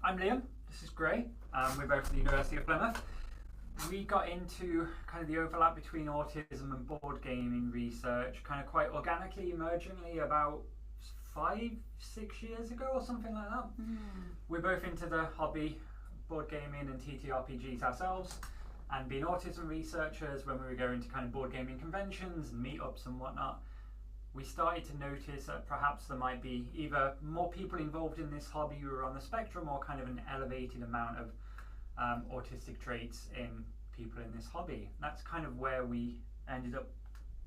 I'm Liam, this is Gray. We're both at the University of Plymouth. We got into kind of the overlap between autism and board gaming research kind of quite organically, emergently about 5-6 years ago or something like that. We're both into the hobby, board gaming and ttrpgs ourselves, and being autism researchers, when we were going to kind of board gaming conventions and meetups and whatnot, we started to notice that perhaps there might be either more people involved in this hobby who are on the spectrum, or kind of an elevated amount of autistic traits in people in this hobby. That's kind of where we ended up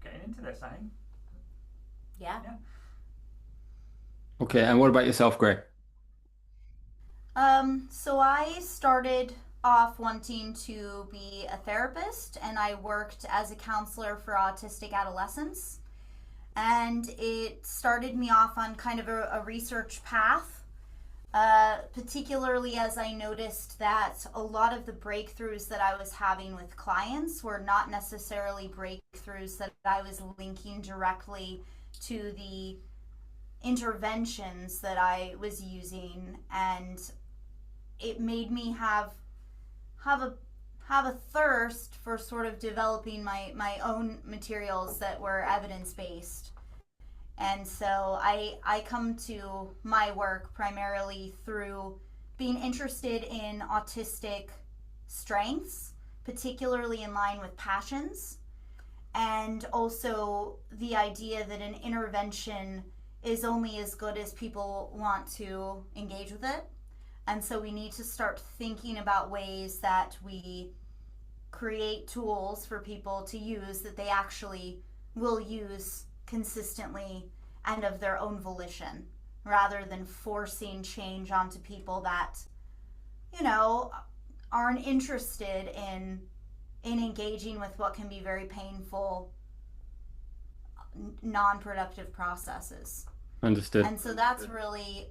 getting into this, I think. Yeah. Okay, and what about yourself, Gray? So I started off wanting to be a therapist, and I worked as a counselor for autistic adolescents. And it started me off on kind of a research path, particularly as I noticed that a lot of the breakthroughs that I was having with clients were not necessarily breakthroughs that I was linking directly to the interventions that I was using, and it made me have a thirst for sort of developing my own materials that were evidence-based. And so I come to my work primarily through being interested in autistic strengths, particularly in line with passions, and also the idea that an intervention is only as good as people want to engage with it. And so we need to start thinking about ways that we create tools for people to use that they actually will use consistently and of their own volition, rather than forcing change onto people that, you know, aren't interested in engaging with what can be very painful, non-productive processes. Understood. And so that's really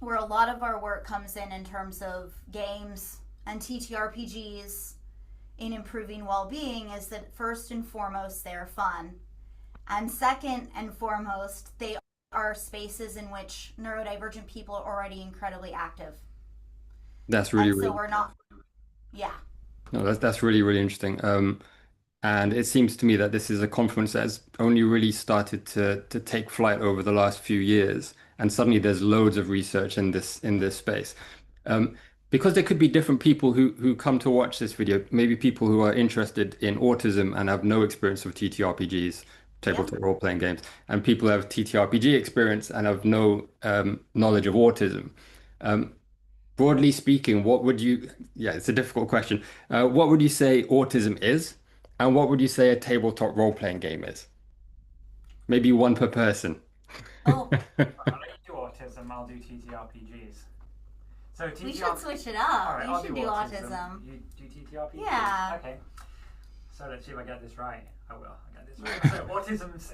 where a lot of our work comes in terms of games and ttrpgs in improving well-being, is that first and foremost they're fun, and second and foremost they are spaces in which neurodivergent people are already incredibly active. That's really, and so really, we're not yeah no, that's really, really interesting. And it seems to me that this is a conference that has only really started to take flight over the last few years, and suddenly there's loads of research in this space. Because there could be different people who come to watch this video, maybe people who are interested in autism and have no experience of TTRPGs, yeah tabletop role-playing games, and people who have TTRPG experience and have no knowledge of autism. Broadly speaking, yeah, it's a difficult question. What would you say autism is, and what would you say a tabletop role-playing game is? Maybe one per person. oh I'll let you do autism, I'll do ttrpgs. So we should switch it up. Alright, You I'll should do do autism. autism. You do ttrpgs? Yeah. Okay. So let's see if I get this right. I will. I get this right. So autism's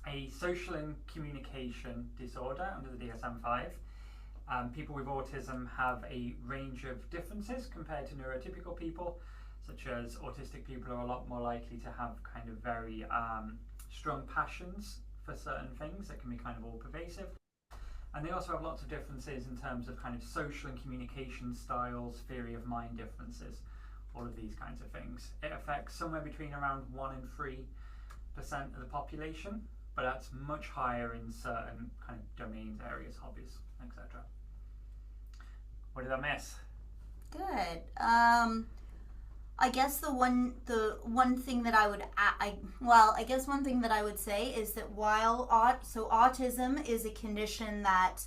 a social and communication disorder under the DSM-5. People with autism have a range of differences compared to neurotypical people, such as autistic people are a lot more likely to have kind of very strong passions for certain things that can be kind of all pervasive. And they also have lots of differences in terms of kind of social and communication styles, theory of mind differences, all of these kinds of things. It affects somewhere between around 1% and 3% of the population, but that's much higher in certain kind of domains, areas, hobbies, etc. What did I miss? Good. I guess the one thing that I would I guess one thing that I would say is that while autism is a condition that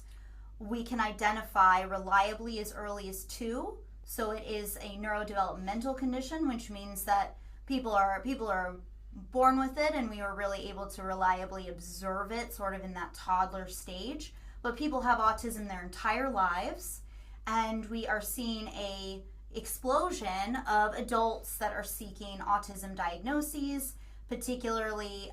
we can identify reliably as early as 2, so it is a neurodevelopmental condition, which means that people are born with it, and we are really able to reliably observe it sort of in that toddler stage. But people have autism their entire lives, and we are seeing a explosion of adults that are seeking autism diagnoses, particularly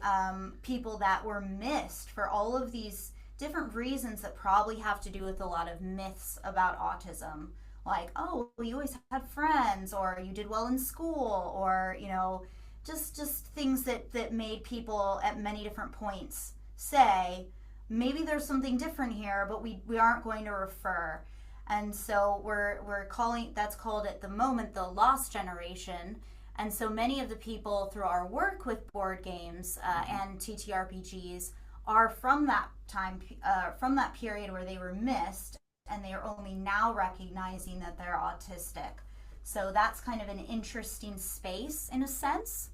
people that were missed for all of these different reasons that probably have to do with a lot of myths about autism, like, oh, you always had friends, or you did well in school, or, you know, just things that made people at many different points say, maybe there's something different here, but we aren't going to refer. And so we're calling, that's called at the moment the lost generation. And so many of the people through our work with board games and TTRPGs are from that time, from that period where they were missed, and they are only now recognizing that they're autistic. So that's kind of an interesting space in a sense.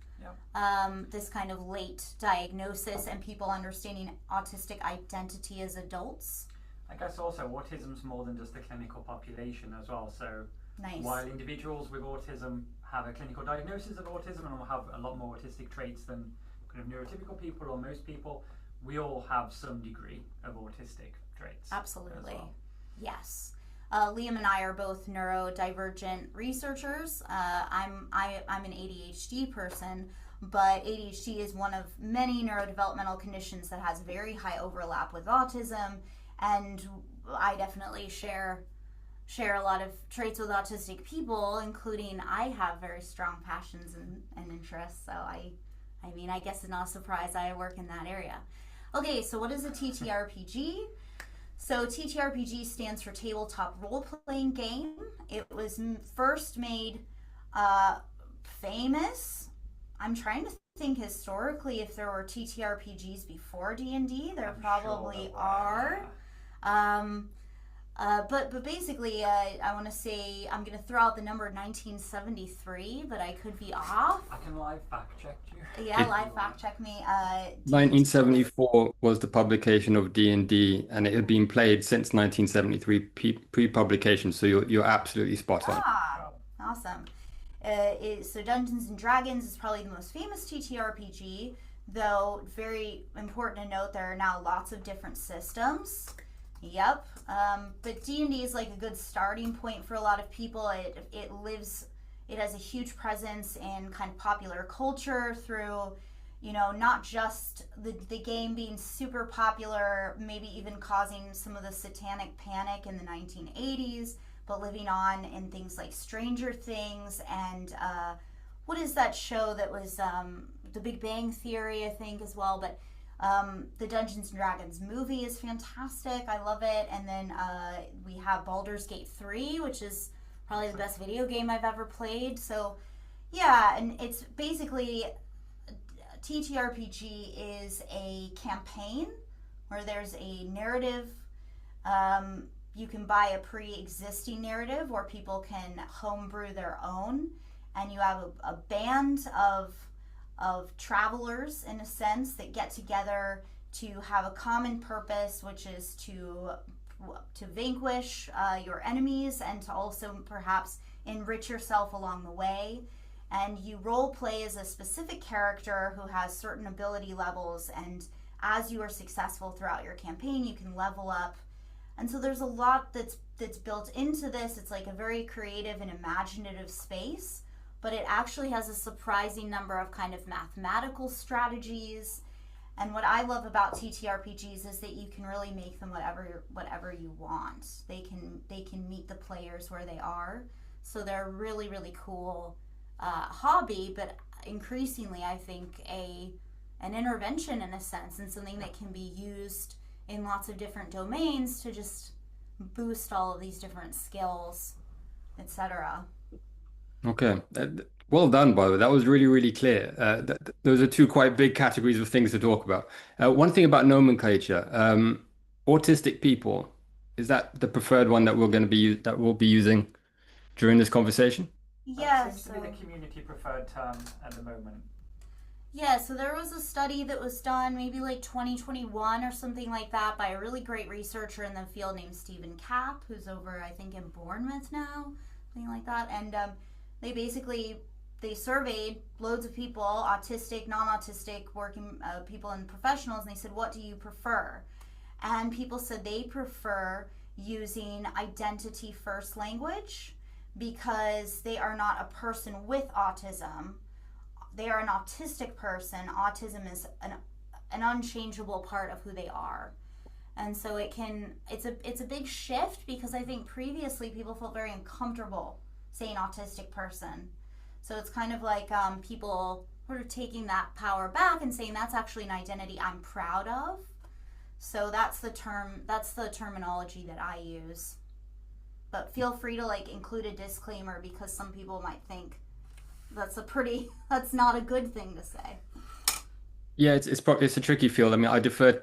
This kind of late diagnosis and people understanding autistic identity as adults. I guess also autism's more than just the clinical population as well. So nice. While individuals with autism have a clinical diagnosis of autism and will have a lot more autistic traits than kind of neurotypical people or most people, we all have some degree of autistic traits. Absolutely. As well. Yes. Liam and I are both neurodivergent researchers. I'm an ADHD person, but ADHD is one of many neurodevelopmental conditions that has very high overlap with autism, and I definitely share a lot of traits with autistic people, including I have very strong passions and interests. So I mean, I guess it's not a surprise I work in that area. Okay, so what is a TTRPG? So TTRPG stands for tabletop role-playing game. It was first made famous. I'm trying to think historically if there were TTRPGs before D&D. There probably are. But basically, I want to say, I'm going to throw out the number 1973, but I could be off. I can live fact check you. Yeah, live fact check me. 1974 was the publication of D&D, and it had been played since 1973 pre-publication, so you're absolutely spot on. Awesome. So Dungeons and Dragons is probably the most famous TTRPG, though very important to note there are now lots of different systems. Yep. But D&D is like a good starting point for a lot of people. It has a huge presence in kind of popular culture through, not just the game being super popular, maybe even causing some of the satanic panic in the 1980s, but living on in things like Stranger Things and what is that show that was The Big Bang Theory, I think, as well. But the Dungeons and Dragons movie is fantastic. I love it. And then we have Baldur's Gate 3, which is probably the best video game I've ever played. So yeah, and it's basically, TTRPG is a campaign where there's a narrative. You can buy a pre-existing narrative where people can homebrew their own, and you have a band of travelers, in a sense, that get together to have a common purpose, which is to vanquish your enemies and to also perhaps enrich yourself along the way. And you role play as a specific character who has certain ability levels, and as you are successful throughout your campaign, you can level up. And so there's a lot that's built into this. It's like a very creative and imaginative space, but it actually has a surprising number of kind of mathematical strategies. And what I love about TTRPGs is that you can really make them whatever you want. They can meet the players where they are. So they're a really, really cool hobby, but increasingly I think an intervention in a sense, and something that can be used in lots of different domains to just boost all of these different skills, etc. Okay. Well done, by the way. That was really, really clear. Those are two quite big categories of things to talk about. One thing about nomenclature, autistic people, is that the preferred one that we'll be using during this conversation? That seems to be the community preferred term at the moment. Yeah, so there was a study that was done maybe like 2021 or something like that by a really great researcher in the field named Stephen Kapp, who's over, I think, in Bournemouth now, something like that. And they surveyed loads of people, autistic, non-autistic, working people and professionals, and they said, what do you prefer? And people said they prefer using identity first language because they are not a person with autism. They are an autistic person. Autism is an unchangeable part of who they are. And so it's a big shift, because I think previously people felt very uncomfortable saying autistic person. So it's kind of like people sort of taking that power back and saying that's actually an identity I'm proud of. So that's the terminology that I use. But feel free to like include a disclaimer, because some people might think that's not a good thing to say. Yeah, it's a tricky field. I mean, I defer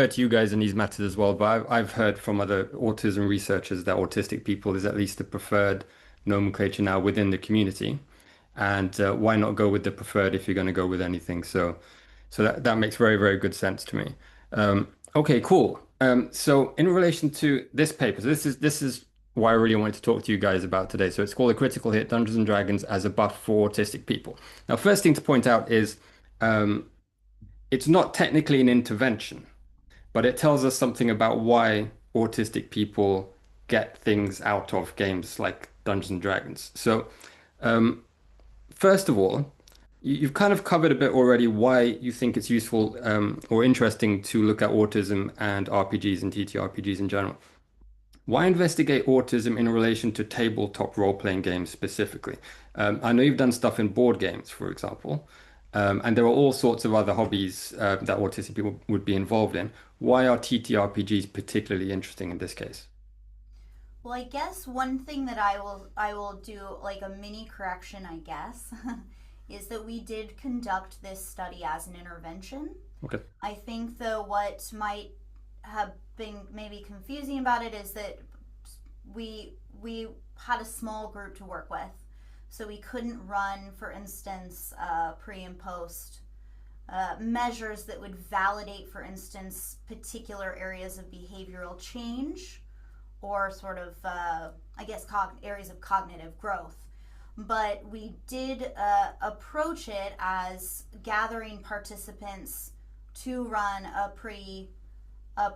to you guys in these matters as well, but I've heard from other autism researchers that autistic people is at least the preferred nomenclature now within the community. And why not go with the preferred if you're going to go with anything? So that makes very, very good sense to me. Okay, cool. So in relation to this paper, so this is why I really wanted to talk to you guys about today. So it's called A Critical Hit: Dungeons and Dragons as a Buff for Autistic People. Now, first thing to point out is um, it's not technically an intervention, but it tells us something about why autistic people get things out of games like Dungeons and Dragons. So, um, first of all, you've kind of covered a bit already why you think it's useful or interesting to look at autism and RPGs and TTRPGs in general. Why investigate autism in relation to tabletop role-playing games specifically? I know you've done stuff in board games, for example, and there are all sorts of other hobbies that autistic people would be involved in. Why are TTRPGs particularly interesting in this case? Well, I guess one thing that I will do like a mini correction, I guess, is that we did conduct this study as an intervention. Okay. I think though what might have been maybe confusing about it is that we had a small group to work with, so we couldn't run, for instance, pre and post measures that would validate, for instance, particular areas of behavioral change or sort of, I guess, areas of cognitive growth. But we did approach it as gathering participants to run a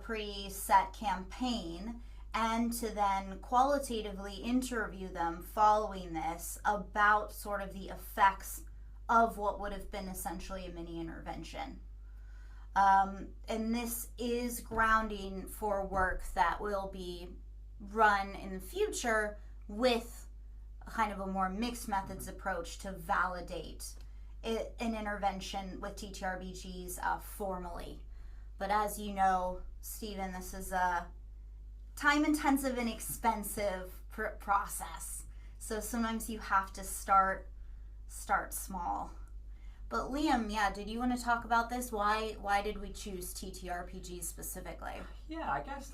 pre-set campaign, and to then qualitatively interview them following this about sort of the effects of what would have been essentially a mini intervention. And this is grounding for work that will be run in the future with kind of a more mixed methods approach to validate an intervention with TTRPGs formally. But as you know, Stephen, this is a time-intensive and expensive process. So sometimes you have to start small. But Liam, yeah, did you want to talk about this? Why did we choose TTRPGs specifically? Yeah, I guess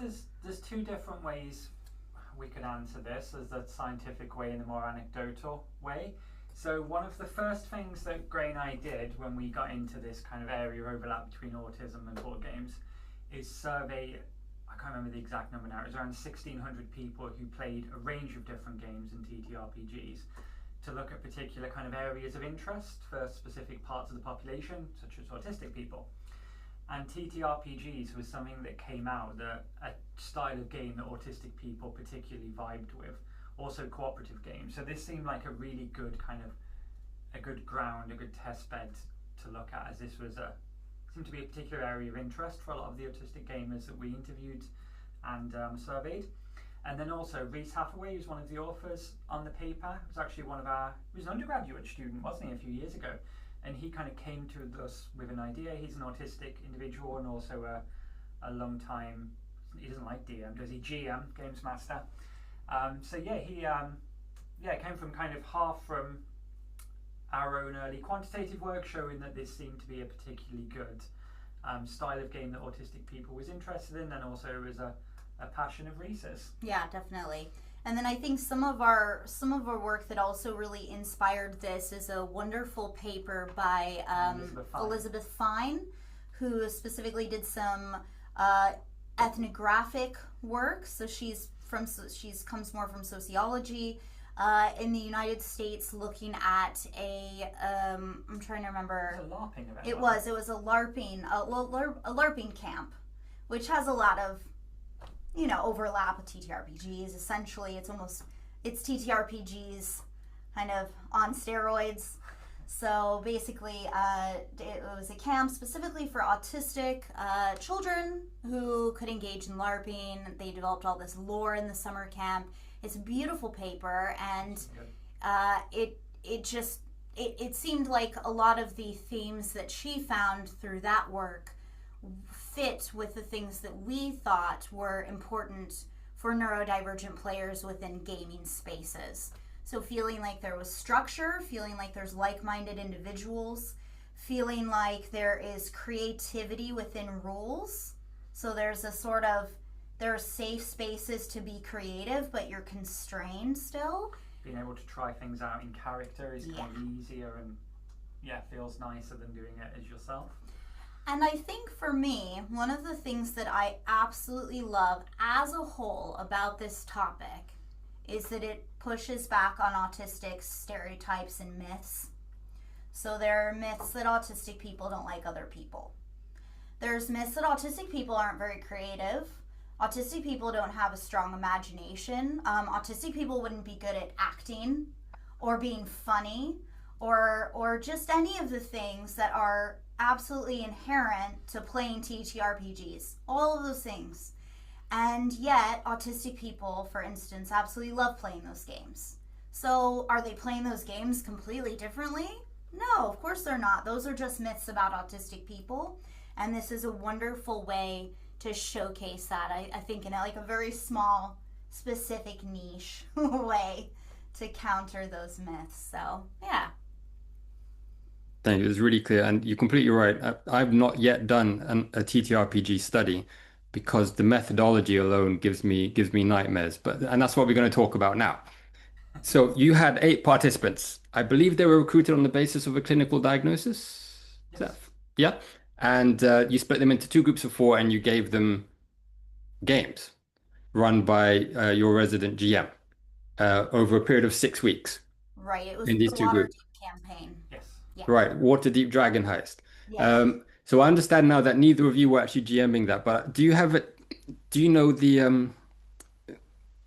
there's two different ways we could answer this. There's the scientific way and the more anecdotal way. So one of the first things that Gray and I did when we got into this kind of area of overlap between autism and board games is survey, I can't remember the exact number now, it was around 1,600 people who played a range of different games in TTRPGs to look at particular kind of areas of interest for specific parts of the population, such as autistic people. And TTRPGs was something that came out, a style of game that autistic people particularly vibed with. Also cooperative games. So this seemed like a really good kind of a good ground, a good test bed to look at, as this was seemed to be a particular area of interest for a lot of the autistic gamers that we interviewed and surveyed. And then also Reese Hathaway, who's one of the authors on the paper, was actually he was an undergraduate student, wasn't he, a few years ago? And he kind of came to us with an idea. He's an autistic individual and also a long time, he doesn't like DM, does he? GM, Games Master. So yeah, he came from kind of half from our own early quantitative work showing that this seemed to be a particularly good style of game that autistic people was interested in, and also was a passion of Reese's. Yeah, definitely. And then I think some of our work that also really inspired this is a wonderful paper by Elizabeth Fine, who specifically did some ethnographic work. So she comes more from sociology in the United States, looking at I'm trying to remember. It was a LARPing event. It was a LARPing camp, which has a lot of overlap with TTRPGs. Essentially, it's TTRPGs kind of on steroids. So basically, it was a camp specifically for autistic children who could engage in LARPing. They developed all this lore in the summer camp. It's a beautiful paper, and it seemed like a lot of the themes that she found through that work fit with the things that we thought were important for neurodivergent players within gaming spaces. So feeling like there was structure, feeling like there's like-minded individuals, feeling like there is creativity within rules. So there's a sort of, there are safe spaces to be creative, but you're constrained still. Being able to try things out in character is kind of easier and feels nicer than doing it as yourself. And I think for me, one of the things that I absolutely love as a whole about this topic is that it pushes back on autistic stereotypes and myths. So there are myths that autistic people don't like other people. There's myths that autistic people aren't very creative. Autistic people don't have a strong imagination. Autistic people wouldn't be good at acting or being funny or just any of the things that are absolutely inherent to playing TTRPGs. All of those things. And yet, autistic people, for instance, absolutely love playing those games. So are they playing those games completely differently? No, of course they're not. Those are just myths about autistic people. And this is a wonderful way to showcase that, I think, in a very small, specific niche way to counter those myths. So, yeah. Thank you. It's really clear. And you're completely right. I've not yet done a TTRPG study because the methodology alone gives me nightmares. And that's what we're going to talk about now. So you had 8 participants. I believe they were recruited on the basis of a clinical diagnosis. Yes. Yeah. And you split them into 2 groups of 4 and you gave them games run by your resident GM over a period of 6 weeks. Right. It was in these the 2 groups. Yes. Yeah. Right, Waterdeep Dragon Heist. Yes. So I understand now that neither of you were actually GMing that, but do you know the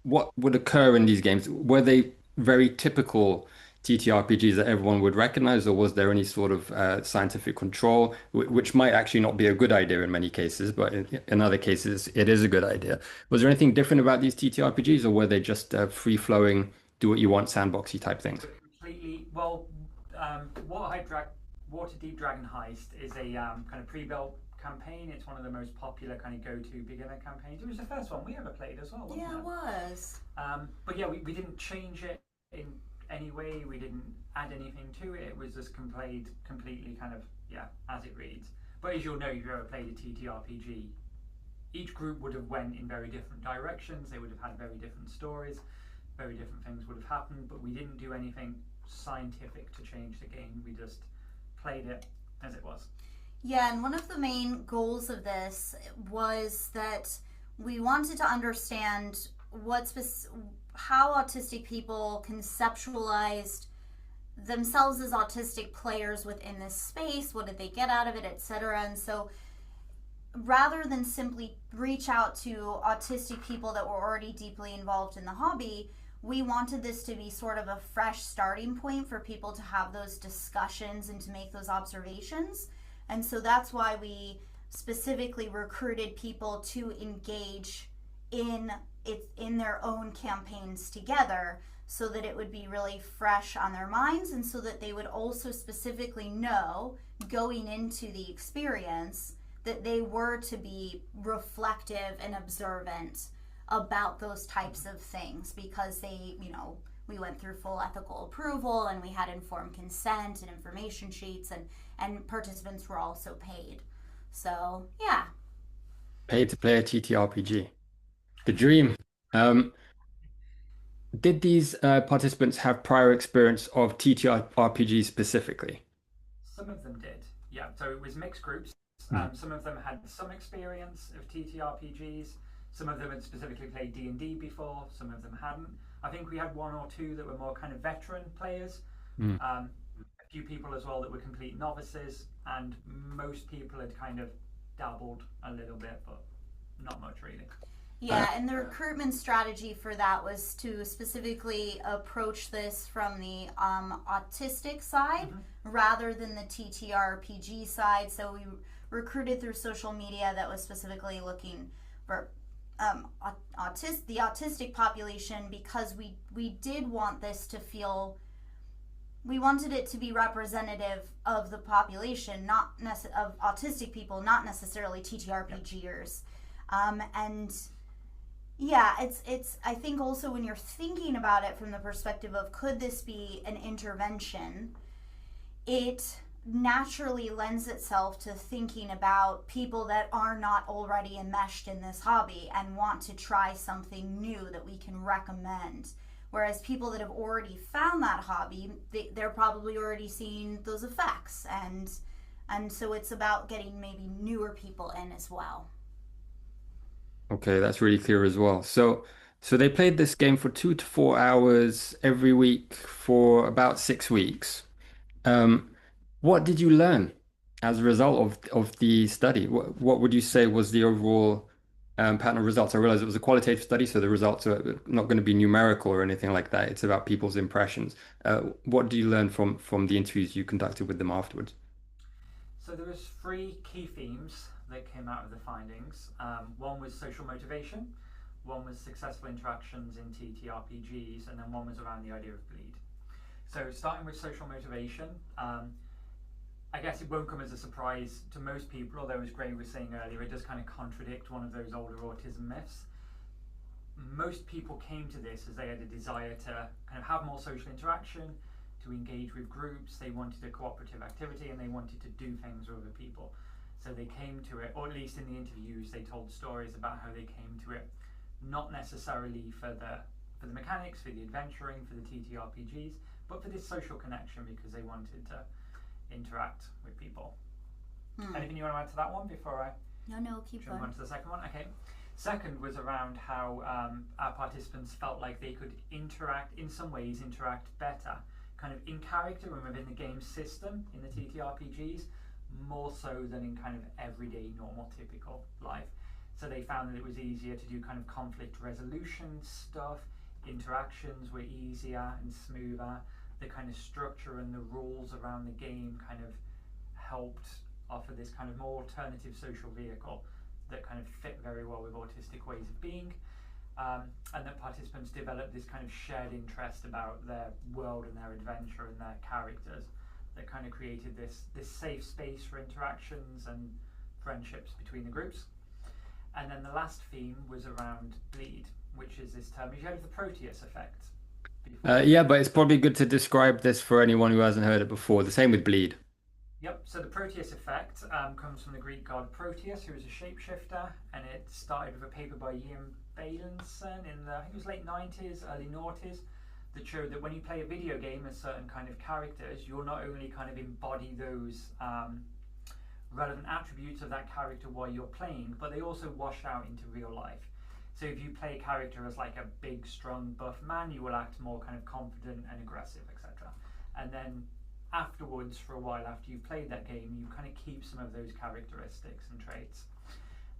what would occur in these games? Were they very typical TTRPGs that everyone would recognize, or was there any sort of scientific control, which might actually not be a good idea in many cases, but in other cases it is a good idea? Was there anything different about these TTRPGs, or were they just free-flowing, do what you want, sandboxy type things? Completely. Well, Waterdeep Dragon Heist is a kind of pre-built campaign. It's one of the most popular kind of go-to beginner campaigns. It was the first one we ever played as well, wasn't Yeah, it was. But yeah, we didn't change it in any way. We didn't add anything to it. It was just completely kind of, as it reads. But as you'll know, if you've ever played a TTRPG, each group would have went in very different directions. They would have had very different stories. Very different things would have happened, but we didn't do anything scientific to change the game. We just played it as it was. Yeah, and one of the main goals of this was that we wanted to understand how autistic people conceptualized themselves as autistic players within this space. What did they get out of it, etc. And so rather than simply reach out to autistic people that were already deeply involved in the hobby, we wanted this to be sort of a fresh starting point for people to have those discussions and to make those observations. And so that's why we specifically recruited people to engage in their own campaigns together, so that it would be really fresh on their minds, and so that they would also specifically know going into the experience that they were to be reflective and observant about those types of things, because we went through full ethical approval and we had informed consent and information sheets, and participants were also paid. So yeah. Paid to play a TTRPG. The dream. Did these participants have prior experience of TTRPG specifically? Some of them did, yeah. So it was mixed groups. Some of them had some experience of TTRPGs. Some of them had specifically played D&D before. Some of them hadn't. I think we had 1 or 2 that were more kind of veteran players. A few people as well that were complete novices, and most people had kind of dabbled a little bit, but not much really. Yeah, and the recruitment strategy for that was to specifically approach this from the autistic side rather than the TTRPG side. So we recruited through social media that was specifically looking for the autistic population, because we did want this to feel we wanted it to be representative of the population, of autistic people, not necessarily TTRPGers. And yeah, it's I think also when you're thinking about it from the perspective of could this be an intervention, it naturally lends itself to thinking about people that are not already enmeshed in this hobby and want to try something new that we can recommend. Whereas people that have already found that hobby, they're probably already seeing those effects, and so it's about getting maybe newer people in as well. Okay, that's really clear as well. So they played this game for 2 to 4 hours every week for about 6 weeks. Um, what did you learn as a result of the study? What would you say was the overall pattern of results? I realize it was a qualitative study, so the results are not going to be numerical or anything like that. It's about people's impressions. What do you learn from the interviews you conducted with them afterwards? So there was three key themes that came out of the findings. One was social motivation, one was successful interactions in TTRPGs, and then one was around the idea of bleed. So starting with social motivation, I guess it won't come as a surprise to most people, although as Gray was saying earlier, it does kind of contradict one of those older autism myths. Most people came to this as they had a desire to kind of have more social interaction, to engage with groups, they wanted a cooperative activity, and they wanted to do things with other people. So they came to it, or at least in the interviews, they told stories about how they came to it, not necessarily for the mechanics, for the adventuring, for the TTRPGs, but for this social connection because they wanted to interact with people. Anything you want to add to that one before I No, keep jump going. on to the second one? Okay. Second was around how our participants felt like they could interact better, kind of in character and within the game system in the TTRPGs, more so than in kind of everyday, normal, typical life. So they found that it was easier to do kind of conflict resolution stuff, interactions were easier and smoother, the kind of structure and the rules around the game kind of helped offer this kind of more alternative social vehicle that kind of fit very well with autistic ways of being, and that participants developed this kind of shared interest about their world and their adventure and their characters that kind of created this safe space for interactions and friendships between the groups. And then the last theme was around bleed, which is this term. Have you heard of the Proteus effect before? Yeah, but it's probably good to describe this for anyone who hasn't heard it before. The same with bleed. Yep, so the Proteus effect comes from the Greek god Proteus, who was a shapeshifter, and it started with a paper by Ian Bailenson in the, I think it was late 90s, early noughties, that showed that when you play a video game as certain kind of characters, you'll not only kind of embody those relevant attributes of that character while you're playing, but they also wash out into real life. So if you play a character as like a big, strong, buff man, you will act more kind of confident and aggressive, etc. And then afterwards, for a while after you've played that game, you kind of keep some of those characteristics and traits.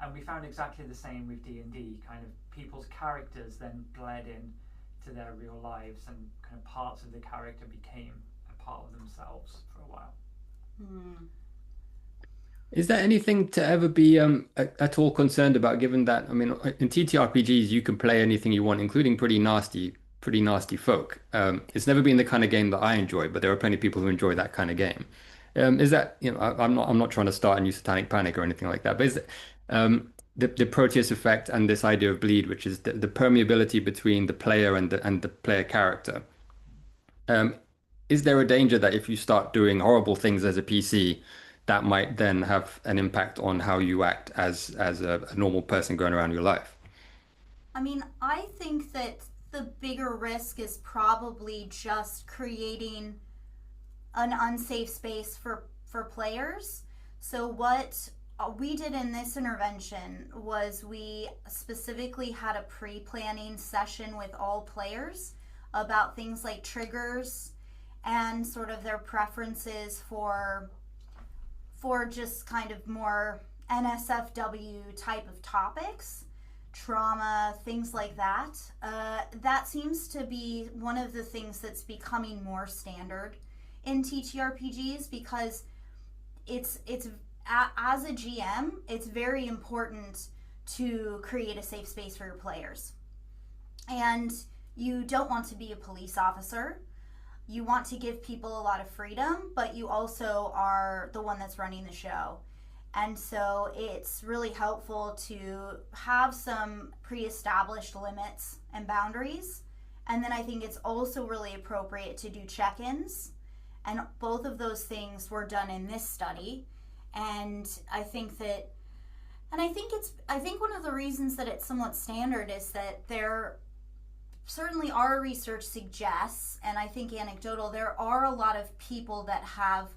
And we found exactly the same with D&D, kind of people's characters then bled in to their real lives, and kind of parts of the character became a part of themselves for a while. Is there anything to ever be at all concerned about, given that, I mean, in TTRPGs, you can play anything you want, including pretty nasty folk. It's never been the kind of game that I enjoy, but there are plenty of people who enjoy that kind of game. Is that, I'm not trying to start a new satanic panic or anything like that, but is it, the Proteus effect and this idea of bleed, which is the permeability between the player and the player character. Is there a danger that if you start doing horrible things as a PC, that might then have an impact on how you act as a normal person going around your life? I mean, I think that the bigger risk is probably just creating an unsafe space for players. So what we did in this intervention was we specifically had a pre-planning session with all players about things like triggers and sort of their preferences for just kind of more NSFW type of topics, trauma, things like that. That seems to be one of the things that's becoming more standard in TTRPGs, because it's as a GM, it's very important to create a safe space for your players. And you don't want to be a police officer. you want to give people a lot of freedom, but you also are the one that's running the show. And so it's really helpful to have some pre-established limits and boundaries. And then I think it's also really appropriate to do check-ins. And both of those things were done in this study. And I think one of the reasons that it's somewhat standard is that there certainly our research suggests, and I think anecdotal, there are a lot of people that have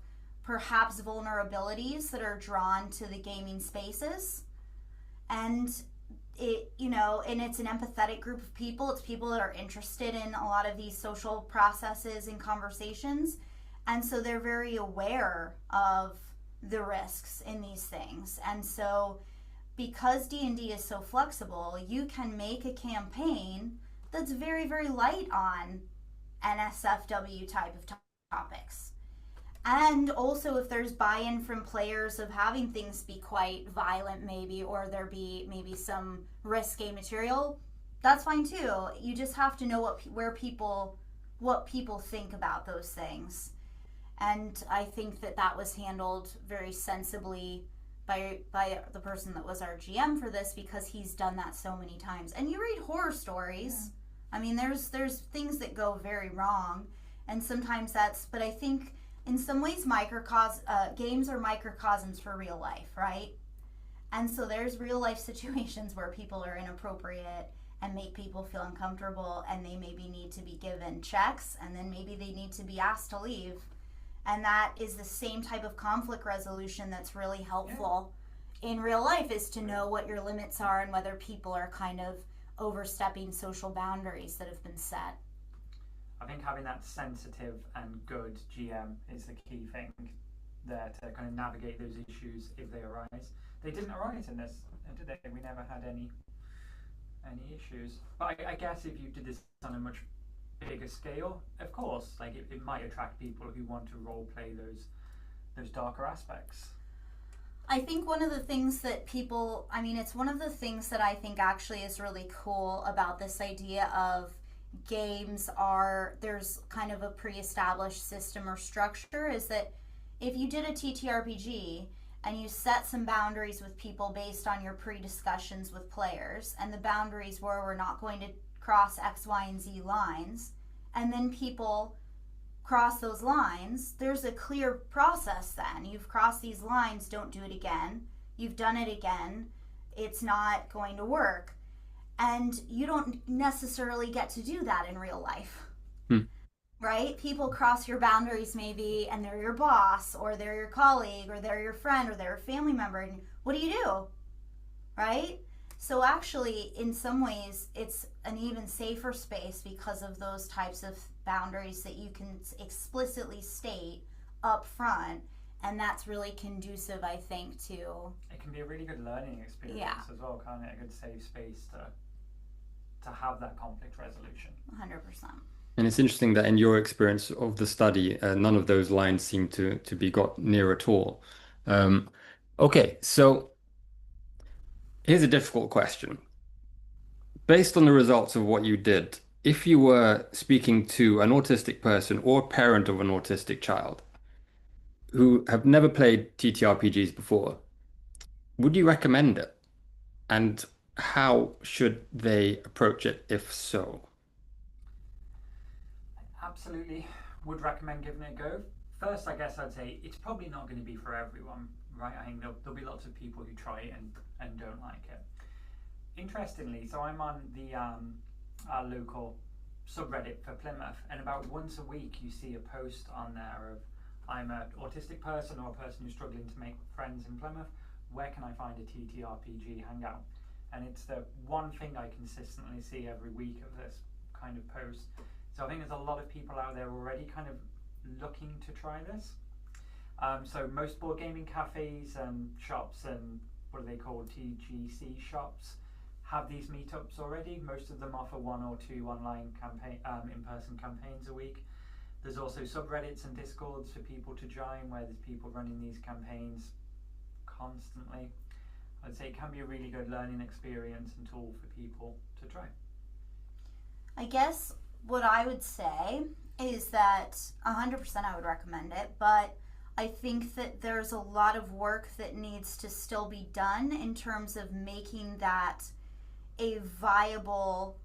perhaps vulnerabilities that are drawn to the gaming spaces. And and it's an empathetic group of people. It's people that are interested in a lot of these social processes and conversations. And so they're very aware of the risks in these things. And so because D&D is so flexible, you can make a campaign that's very, very light on NSFW type of topics. And also if there's buy-in from players of having things be quite violent maybe, or there be maybe some risque material, that's fine too. You just have to know what people think about those things. And I think that was handled very sensibly by the person that was our GM for this, because he's done that so many times. And you read horror stories. Yeah. I mean, there's things that go very wrong, and sometimes but I think in some ways games are microcosms for real life, right? And so there's real life situations where people are inappropriate and make people feel uncomfortable, and they maybe need to be given checks, and then maybe they need to be asked to leave. And that is the same type of conflict resolution that's really helpful in real life, is to know what your limits are and whether people are kind of overstepping social boundaries that have been set. I think having that sensitive and good GM is the key thing there to kind of navigate those issues if they arise. They didn't arise in this, did they? We never had any issues. But I guess if you did this on a much bigger scale, of course, like it might attract people who want to role play those darker aspects. I think one of the things that it's one of the things that I think actually is really cool about this idea of games there's kind of a pre-established system or structure, is that if you did a TTRPG and you set some boundaries with people based on your pre-discussions with players, and the boundaries were we're not going to cross X, Y, and Z lines, and then people cross those lines, there's a clear process then. You've crossed these lines, don't do it again. You've done it again, it's not going to work. And you don't necessarily get to do that in real life. Right? People cross your boundaries maybe, and they're your boss, or they're your colleague, or they're your friend, or they're a family member, and what do? Right? So actually, in some ways, it's an even safer space because of those types of boundaries that you can explicitly state up front, and that's really conducive, I think, to... It can be a really good learning experience as well, can't it? A good safe space to have that conflict resolution. 100%. And it's interesting that in your experience of the study, none of those lines seem to be got near at all. Okay, so here's a difficult question. Based on the results of what you did, if you were speaking to an autistic person or parent of an autistic child who have never played TTRPGs before, would you recommend it? And how should they approach it, if so? Absolutely would recommend giving it a go. First, I guess I'd say it's probably not going to be for everyone, right? I think there'll be lots of people who try it and don't like it. Interestingly, so I'm on the our local subreddit for Plymouth, and about once a week you see a post on there of, I'm an autistic person or a person who's struggling to make friends in Plymouth, where can I find a TTRPG hangout? And it's the one thing I consistently see every week of this kind of post. So I think there's a lot of people out there already kind of looking to try this. So most board gaming cafes and shops and what are they called, TGC shops, have these meetups already. Most of them offer 1 or 2 online in-person campaigns a week. There's also subreddits and discords for people to join where there's people running these campaigns constantly. I'd say it can be a really good learning experience and tool for people to try. I guess what I would say is that 100% I would recommend it, but I think that there's a lot of work that needs to still be done in terms of making that a viable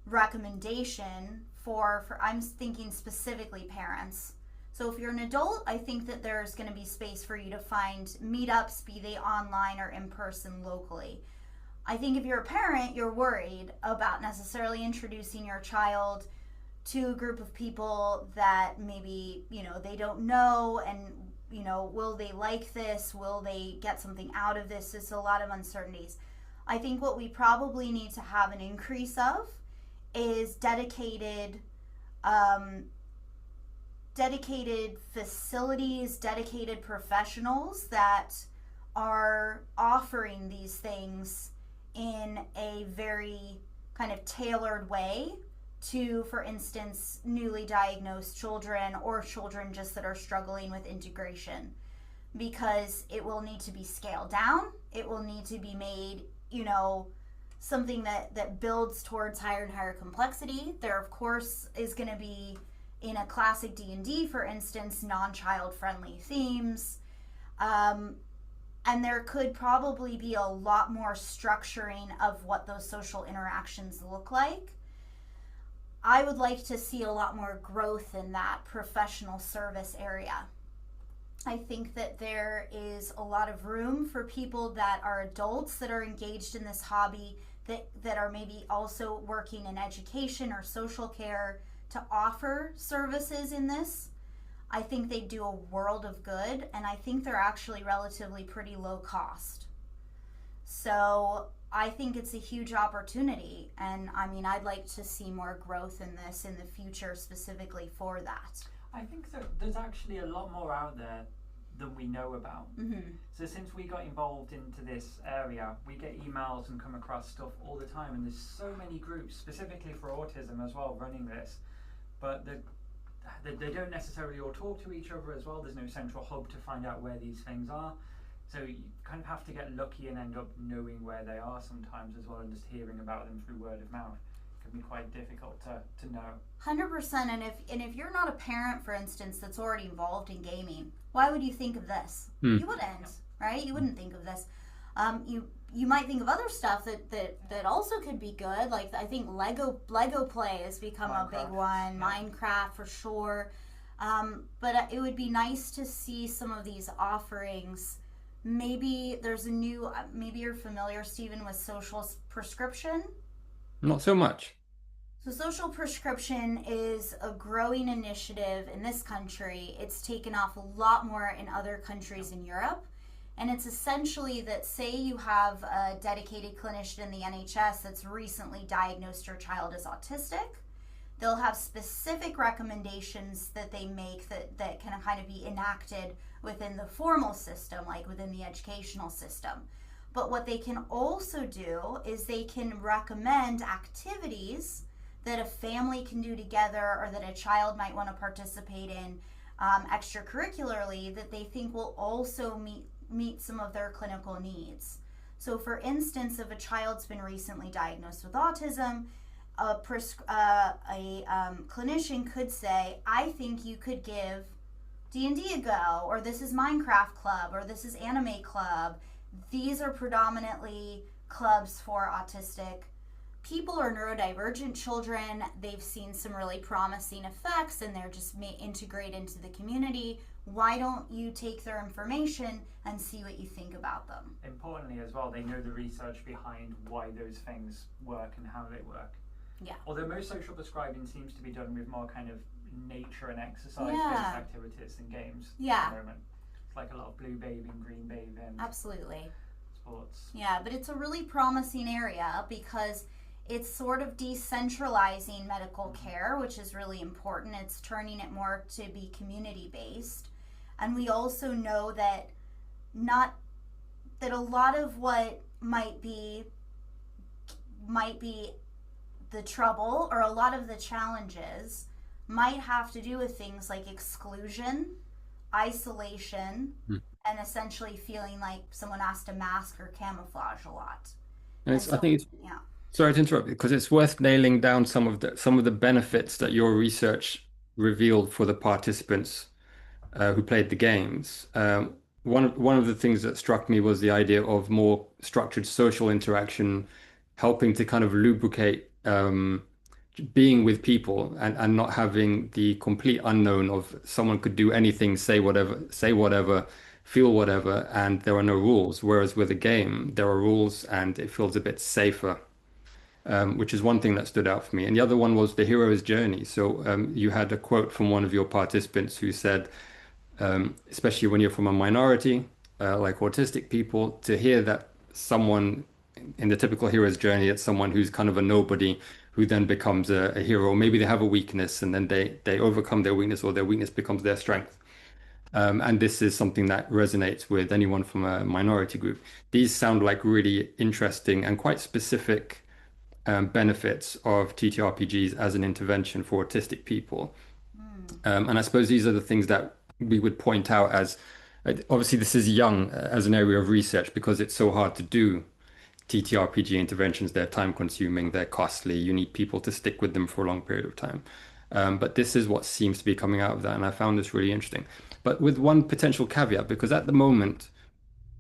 recommendation for I'm thinking specifically parents. So if you're an adult, I think that there's going to be space for you to find meetups, be they online or in person locally. I think if you're a parent, you're worried about necessarily introducing your child to a group of people that maybe, they don't know, and, will they like this? Will they get something out of this? There's a lot of uncertainties. I think what we probably need to have an increase of is dedicated facilities, dedicated professionals that are offering these things in a very kind of tailored way to, for instance, newly diagnosed children or children just that are struggling with integration, because it will need to be scaled down. It will need to be made, something that builds towards higher and higher complexity. There, of course, is going to be, in a classic D&D, for instance, non-child friendly themes. And there could probably be a lot more structuring of what those social interactions look like. I would like to see a lot more growth in that professional service area. I think that there is a lot of room for people that are adults that are engaged in this hobby, that are maybe also working in education or social care, to offer services in this. I think they do a world of good, and I think they're actually relatively pretty low cost. So I think it's a huge opportunity, and I'd like to see more growth in this in the future specifically for that. I think that there's actually a lot more out there than we know about. So since we got involved into this area, we get emails and come across stuff all the time, and there's so many groups specifically for autism as well running this, but they don't necessarily all talk to each other as well. There's no central hub to find out where these things are, so you kind of have to get lucky and end up knowing where they are sometimes as well, and just hearing about them through word of mouth can be quite difficult to know. 100%. And if you're not a parent, for instance, that's already involved in gaming, why would you think of this? You wouldn't, right? You wouldn't think of this. You might think of other stuff that also could be good. Like, I think Lego play has become a big one. Yeah. Minecraft for sure. But it would be nice to see some of these offerings. Maybe there's a new, maybe you're familiar, Stephen, with social prescription. Not so much. So social prescription is a growing initiative in this country. It's taken off a lot more in other countries in Europe. And it's essentially that, say you have a dedicated clinician in the NHS that's recently diagnosed your child as autistic, they'll have specific recommendations that they make that can kind of be enacted within the formal system, like within the educational system. But what they can also do is they can recommend activities that a family can do together, or that a child might want to participate in extracurricularly, that they think will also meet some of their clinical needs. So for instance, if a child's been recently diagnosed with autism, a clinician could say, I think you could give D&D a go, or this is Minecraft Club, or this is Anime Club. These are predominantly clubs for autistic people or neurodivergent children. They've seen some really promising effects, and they're just integrate into the community. Why don't you take their information and see what you think about them? Importantly as well, they know the research behind why those things work and how they work. Yeah. Although most social prescribing seems to be done with more kind of nature and exercise-based activities and games at the moment. It's like a lot of blue bathing, green bathing. Absolutely. Sports. Yeah, but it's a really promising area because it's sort of decentralizing medical care, which is really important. It's turning it more to be community-based. And we also know that a lot of what might be the trouble, or a lot of the challenges, might have to do with things like exclusion, isolation, and essentially feeling like someone has to mask or camouflage a lot. And I think it's sorry to interrupt, because it's worth nailing down some of the benefits that your research revealed for the participants who played the games. One of the things that struck me was the idea of more structured social interaction, helping to kind of lubricate being with people and not having the complete unknown of someone could do anything, say whatever, feel whatever, and there are no rules. Whereas with a game, there are rules and it feels a bit safer. Which is one thing that stood out for me. And the other one was the hero's journey. So you had a quote from one of your participants who said, especially when you're from a minority, like autistic people, to hear that someone in the typical hero's journey, it's someone who's kind of a nobody who then becomes a hero. Maybe they have a weakness and then they overcome their weakness, or their weakness becomes their strength. And this is something that resonates with anyone from a minority group. These sound like really interesting and quite specific benefits of TTRPGs as an intervention for autistic people. And I suppose these are the things that we would point out as obviously this is young as an area of research because it's so hard to do TTRPG interventions. They're time consuming, they're costly, you need people to stick with them for a long period of time. But this is what seems to be coming out of that, and I found this really interesting. But with one potential caveat, because at the moment,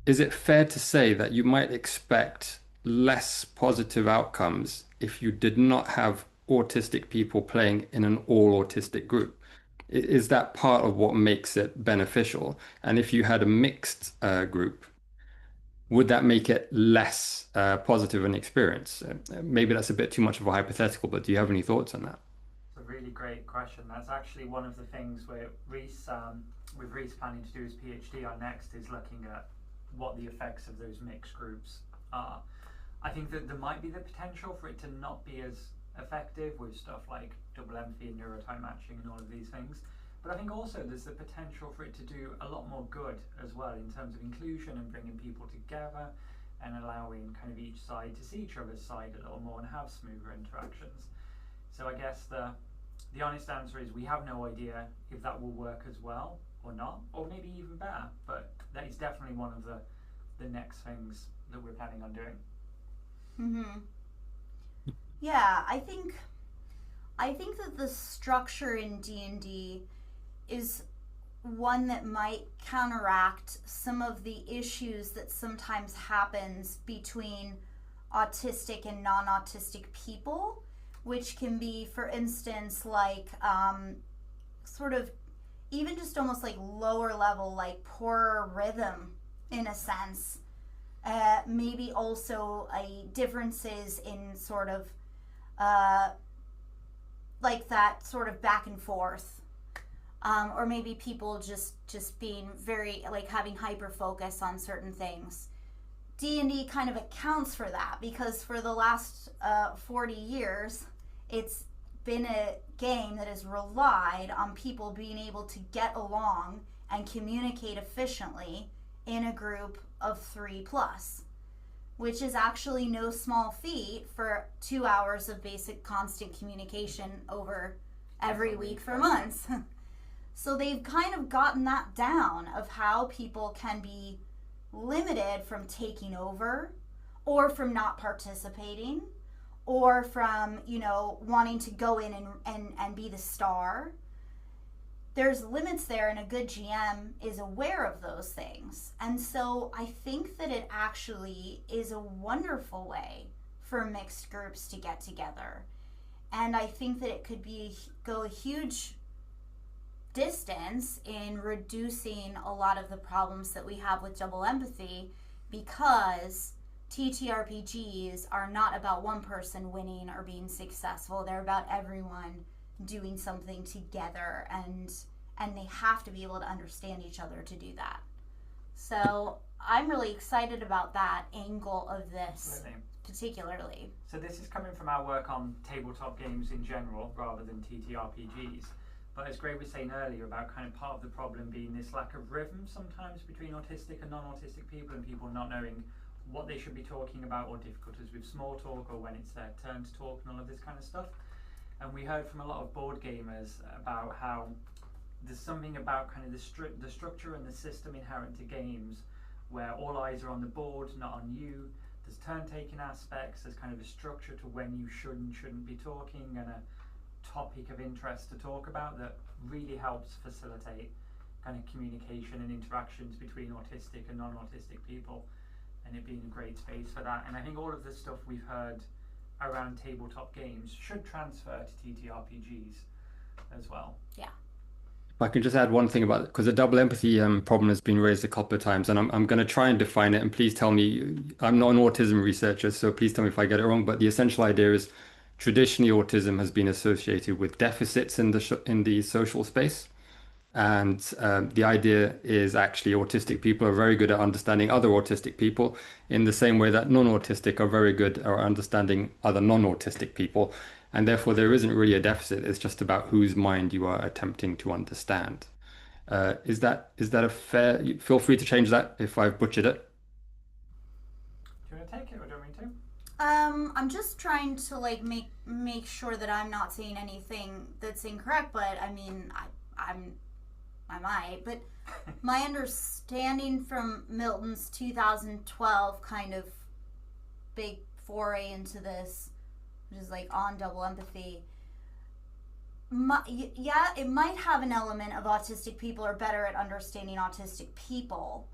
is it fair to say that you might expect less positive outcomes if you did not have autistic people playing in an all autistic group? Is that part of what makes it beneficial? And if you had a mixed group, would that make it less positive an experience? Maybe that's a bit too much of a hypothetical, but do you have any thoughts on that? It's a really great question. That's actually one of the things where Reese, with Reese planning to do his PhD on next, is looking at what the effects of those mixed groups are. I think that there might be the potential for it to not be as effective with stuff like double empathy and neurotype matching and all of these things. But I think also there's the potential for it to do a lot more good as well in terms of inclusion and bringing people together and allowing kind of each side to see each other's side a little more and have smoother interactions. So I guess the honest answer is we have no idea if that will work as well or not, or maybe even better, but that is definitely one of the next things that we're planning on doing. Yeah, I think that the structure in D&D is one that might counteract some of the issues that sometimes happens between autistic and non-autistic people, which can be, for instance, like sort of even just almost like lower level, like poorer rhythm in a sense. Maybe also differences in sort of like that sort of back and forth, or maybe people just being very like having hyper focus on certain things. D&D kind of accounts for that because for the last 40 years it's been a game that has relied on people being able to get along and communicate efficiently in a group of 3+, which is actually no small feat for 2 hours of basic constant communication over every week for months. So they've kind of gotten that down of how people can be limited from taking over or from not participating or from, wanting to go in and be the star. There's limits there, and a good GM is aware of those things. And so I think that it actually is a wonderful way for mixed groups to get together. And I think that it could go a huge distance in reducing a lot of the problems that we have with double empathy, because TTRPGs are not about one person winning or being successful. They're about everyone doing something together, and they have to be able to understand each other to do that. So I'm really excited about that angle of this. Absolutely. Particularly. So this is coming from our work on tabletop games in general rather than TTRPGs. But as Gray was saying earlier about kind of part of the problem being this lack of rhythm sometimes between autistic and non-autistic people, and people not knowing what they should be talking about, or difficulties with small talk or when it's their turn to talk and all of this kind of stuff. And we heard from a lot of board gamers about how there's something about kind of the structure and the system inherent to games where all eyes are on the board, not on you. There's turn-taking aspects, there's kind of a structure to when you should and shouldn't be talking, and topic of interest to talk about that really helps facilitate kind of communication and interactions between autistic and non-autistic people, and it being a great space for that. And I think all of the stuff we've heard around tabletop games should transfer to TTRPGs as well. Yeah. If I can just add one thing about it, because the double empathy problem has been raised a couple of times, and I'm going to try and define it. And please tell me, I'm not an autism researcher, so please tell me if I get it wrong. But the essential idea is traditionally autism has been associated with deficits in the social space. And the idea is actually autistic people are very good at understanding other autistic people in the same way that non-autistic are very good at understanding other non-autistic people. And therefore, there isn't really a deficit. It's just about whose mind you are attempting to understand. Is that a fair? Feel free to change that if I've butchered it. Do you want to take it or do you want me to? I'm just trying to like make sure that I'm not saying anything that's incorrect, but I mean, I might, but my understanding from Milton's 2012 kind of big foray into this, which is like on double empathy, yeah, it might have an element of autistic people are better at understanding autistic people,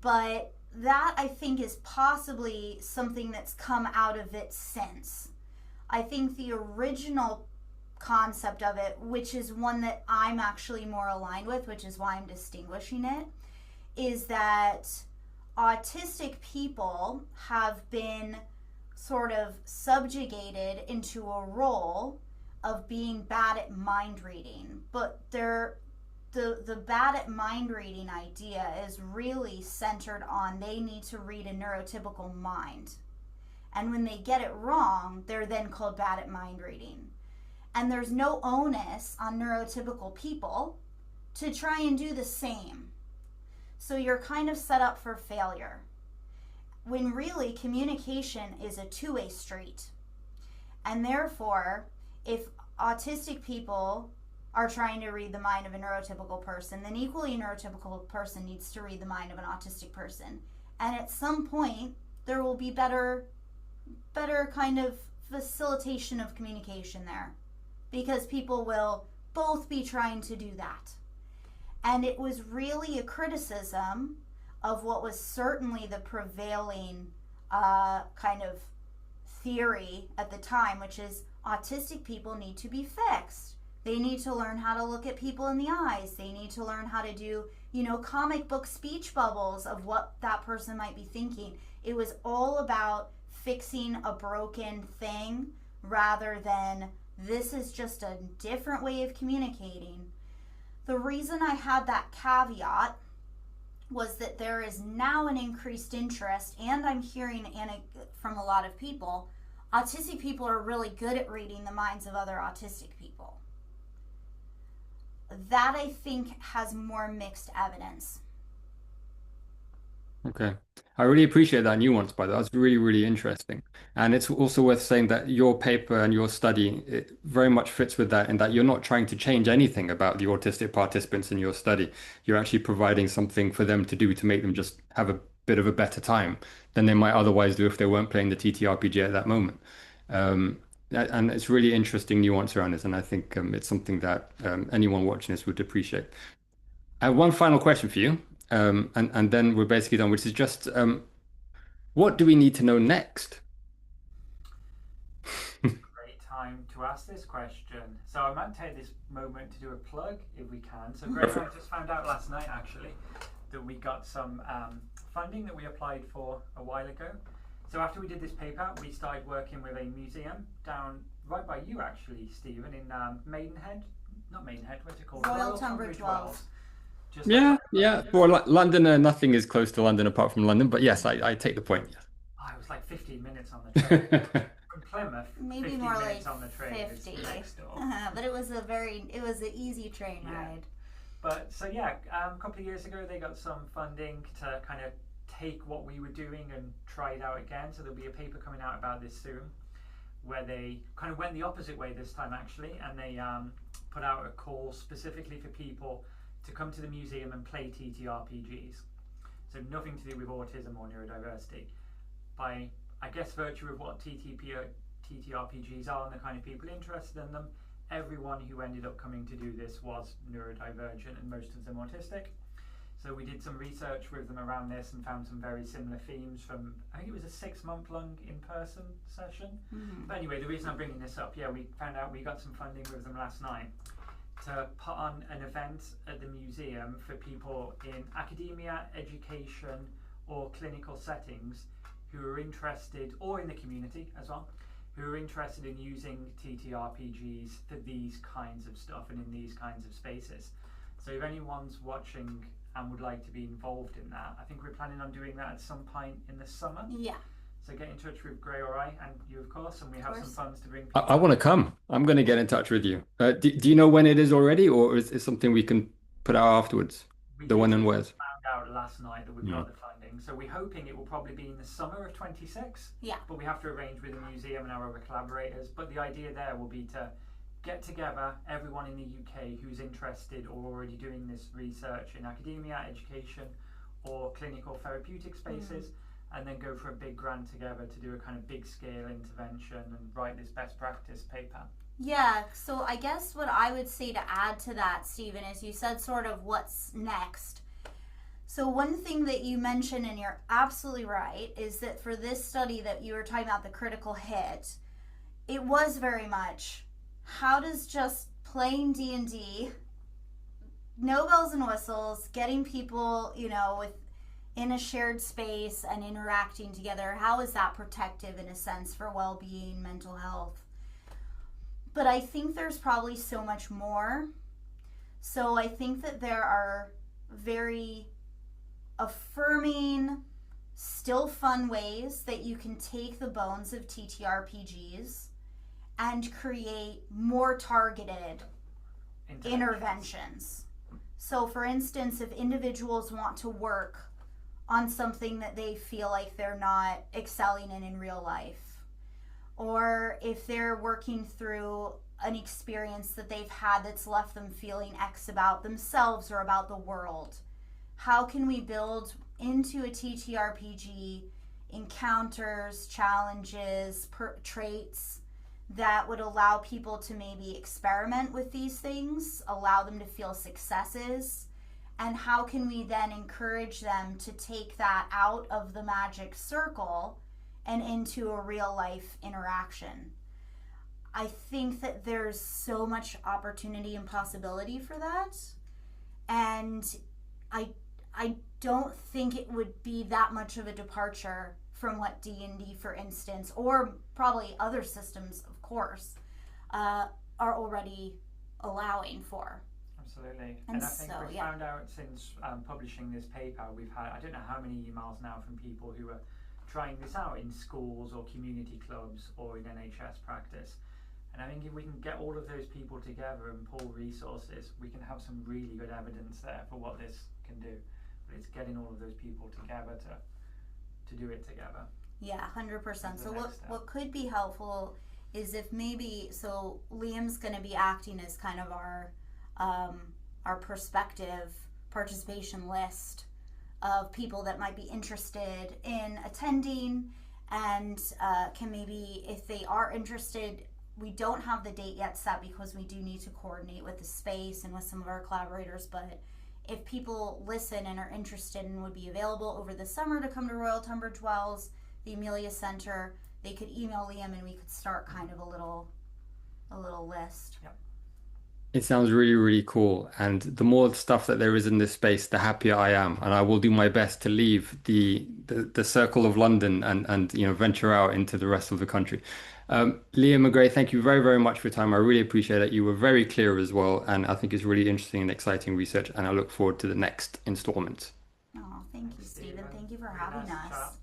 but that I think is possibly something that's come out of it since. I think the original concept of it, which is one that I'm actually more aligned with, which is why I'm distinguishing it, is that autistic people have been sort of subjugated into a role of being bad at mind reading, but the bad at mind reading idea is really centered on they need to read a neurotypical mind, and when they get it wrong, they're then called bad at mind reading. And there's no onus on neurotypical people to try and do the same. So you're kind of set up for failure. When really communication is a two-way street. And therefore, if autistic people are trying to read the mind of a neurotypical person, then equally a neurotypical person needs to read the mind of an autistic person. And at some point, there will be better kind of facilitation of communication there, because people will both be trying to do that. And it was really a criticism of what was certainly the prevailing kind of theory at the time, which is autistic people need to be fixed. They need to learn how to look at people in the eyes. They need to learn how to do, comic book speech bubbles of what that person might be thinking. It was all about fixing a broken thing rather than this is just a different way of communicating. The reason I had that caveat was that there is now an increased interest, and I'm hearing from a lot of people, autistic people are really good at reading the minds of other autistic people. That, I think, has more mixed evidence. Okay. I really appreciate that nuance, by the way. That's really, really interesting. And it's also worth saying that your paper and your study, it very much fits with that, in that you're not trying to change anything about the autistic participants in your study. You're actually providing something for them to do to make them just have a bit of a better time than they might otherwise do if they weren't playing the TTRPG at that moment. And it's really interesting nuance around this, and I think it's something that anyone watching this would appreciate. I have one final question for you, and then we're basically done, which is just what do we need to know next? Great time to ask this question. So I might take this moment to do a plug if we can. So Greg and I just found out last night actually that we got some funding that we applied for a while ago. So after we did this paper, we started working with a museum down right by you actually, Stephen, in Maidenhead. Not Maidenhead, what's it called? Royal Tunbridge Wells. Yeah. For London, nothing is close to London apart from London, but yes, I take the point. Yes. Oh, it was like 15 minutes on the train. From Plymouth, maybe 15 more minutes like on the train. 50. Next door. But it was an easy train ride. But so yeah, a couple of years ago they got some funding to kind of take what we were doing and try it out again. So there'll be a paper coming out about this soon, where they kind of went the opposite way this time actually, and they put out a call specifically for people to come to the museum and play TTRPGs. So nothing to do with autism or neurodiversity. By, I guess, virtue of what TTRPGs are and the kind of people interested in them, everyone who ended up coming to do this was neurodivergent and most of them autistic. So we did some research with them around this and found some very similar themes from, I think it was a 6-month-long in-person session. But anyway, the reason I'm bringing this up, yeah, we found out we got some funding with them last night to put on an event at the museum for people in academia, education, or clinical settings who are interested, or in the community as well, who are interested in using ttrpgs for these kinds of stuff and in these kinds of spaces. So if anyone's watching and would like to be involved in that, I think we're planning on doing that at some point in the summer. Yeah. So get in touch with Gray or I, and you of course, and we have some funds to bring people. I want to come. I'm going to get in touch with you. Do you know when it is already, or is it something we can put out afterwards? The one and where's? Found out last night that we've got the funding, so we're hoping it will probably be in the summer of 26. Yeah. But we have to arrange with the museum and our other collaborators. But the idea there will be to get together everyone in the UK who's interested or already doing this research in academia, education, or clinical therapeutic spaces, and then go for a big grant together to do a kind of big scale intervention and write this best practice paper. Yeah, so I guess what I would say to add to that, Stephen, is you said sort of what's next. So one thing that you mentioned, and you're absolutely right, is that for this study that you were talking about, the critical hit, it was very much, how does just playing D&D, no bells and whistles, getting people, in a shared space and interacting together, how is that protective in a sense for well-being, mental health? But I think there's probably so much more. So I think that there are very affirming, still fun ways that you can take the bones of TTRPGs and create more targeted interventions. So for instance, if individuals want to work on something that they feel like they're not excelling in real life, or if they're working through an experience that they've had that's left them feeling X about themselves or about the world, how can we build into a TTRPG encounters, challenges, traits that would allow people to maybe experiment with these things, allow them to feel successes, and how can we then encourage them to take that out of the magic circle and into a real life interaction? I think that there's so much opportunity and possibility for that, and I don't think it would be that much of a departure from what D&D, for instance, or probably other systems, of course, are already allowing for. Absolutely. And I think we've found out since publishing this paper, we've had, I don't know how many emails now from people who are trying this out in schools or community clubs or in NHS practice. And I think if we can get all of those people together and pull resources, we can have some really good evidence there for what this can do. But it's getting all of those people together to do it together. Yeah, 100%. So what could be helpful is if maybe, so Liam's going to be acting as kind of our prospective participation list of people that might be interested in attending, and can maybe, if they are interested, we don't have the date yet set because we do need to coordinate with the space and with some of our collaborators, but if people listen and are interested and would be available over the summer to come to Royal Tunbridge Wells, the Amelia Center, they could email Liam and we could start kind of a little list. Yep. It sounds really, really cool. And the more stuff that there is in this space, the happier I am. And I will do my best to leave the circle of London and venture out into the rest of the country. Liam and Gray, thank you very, very much for your time. I really appreciate it. You were very clear as well. And I think it's really interesting and exciting research. And I look forward to the next installment. Oh, thank you, Stephen. Thank you for having us.